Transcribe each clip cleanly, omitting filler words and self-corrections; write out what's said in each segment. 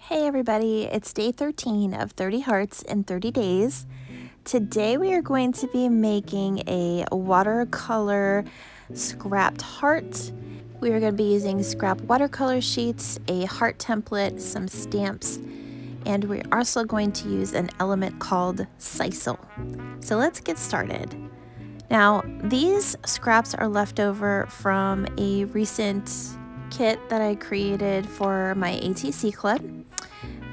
Hey everybody, it's day 13 of 30 Hearts in 30 Days. Today we are going to be making a watercolor scrapped heart. We are going to be using scrap watercolor sheets, a heart template, some stamps, and we're also going to use an element called sisal. So let's get started. Now, these scraps are left over from a recent kit that I created for my ATC club.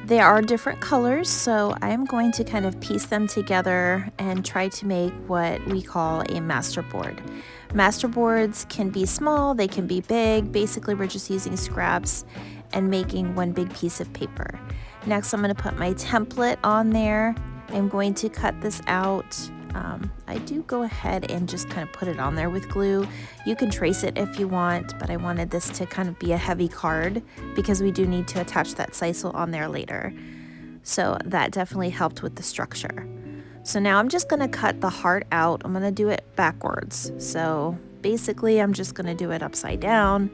They are different colors, so I'm going to kind of piece them together and try to make what we call a master board. Master boards can be small, they can be big. Basically, we're just using scraps and making one big piece of paper. Next, I'm going to put my template on there. I'm going to cut this out. I do go ahead and just kind of put it on there with glue. You can trace it if you want, but I wanted this to kind of be a heavy card because we do need to attach that sisal on there later. So that definitely helped with the structure. So now I'm just going to cut the heart out. I'm going to do it backwards. So basically I'm just going to do it upside down.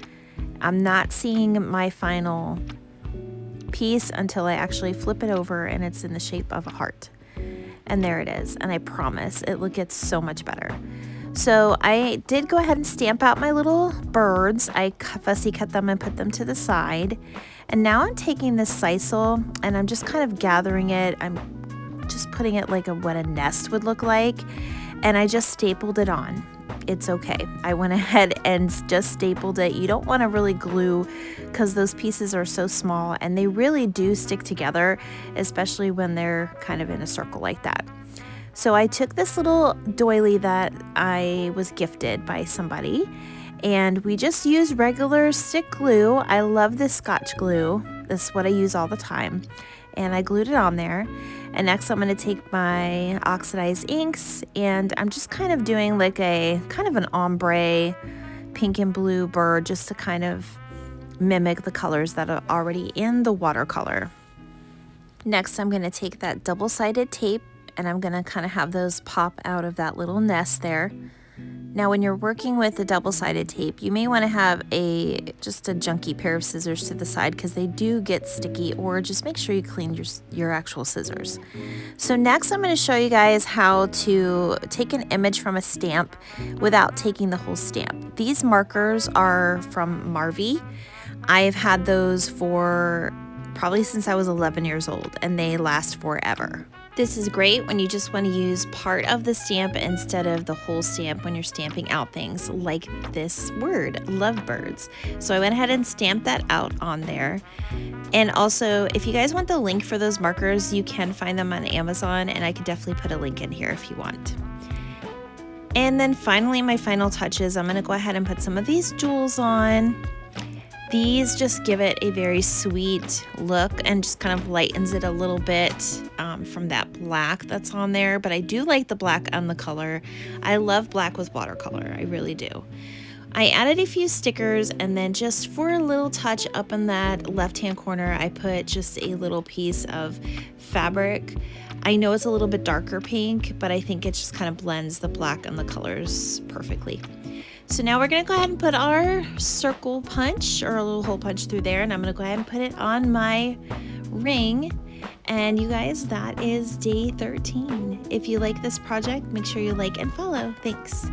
I'm not seeing my final piece until I actually flip it over and it's in the shape of a heart. And there it is, and I promise it gets so much better. So I did go ahead and stamp out my little birds. I fussy cut them and put them to the side. And now I'm taking this sisal and I'm just kind of gathering it. I'm just putting it like what a nest would look like. And I just stapled it on. It's okay. I went ahead and just stapled it. You don't want to really glue because those pieces are so small and they really do stick together, especially when they're kind of in a circle like that. So I took this little doily that I was gifted by somebody and we just use regular stick glue. I love this Scotch glue. This is what I use all the time. And I glued it on there. And next I'm going to take my oxidized inks and I'm just kind of doing like a kind of an ombre pink and blue bird just to kind of mimic the colors that are already in the watercolor. Next I'm going to take that double-sided tape and I'm going to kind of have those pop out of that little nest there. Now when you're working with the double-sided tape, you may want to have just a junky pair of scissors to the side because they do get sticky, or just make sure you clean your actual scissors. So next I'm going to show you guys how to take an image from a stamp without taking the whole stamp. These markers are from Marvy. I've had those for probably since I was 11 years old and they last forever. This is great when you just want to use part of the stamp instead of the whole stamp when you're stamping out things like this word, lovebirds. So I went ahead and stamped that out on there. And also, if you guys want the link for those markers, you can find them on Amazon, and I could definitely put a link in here if you want. And then finally, my final touches, I'm going to go ahead and put some of these jewels on. These just give it a very sweet look and just kind of lightens it a little bit from that black that's on there. But I do like the black on the color. I love black with watercolor. I really do. I added a few stickers, and then just for a little touch up in that left-hand corner, I put just a little piece of fabric. I know it's a little bit darker pink, but I think it just kind of blends the black and the colors perfectly. So now we're going to go ahead and put our circle punch or a little hole punch through there, and I'm going to go ahead and put it on my ring. And you guys, that is day 13. If you like this project, make sure you like and follow. Thanks.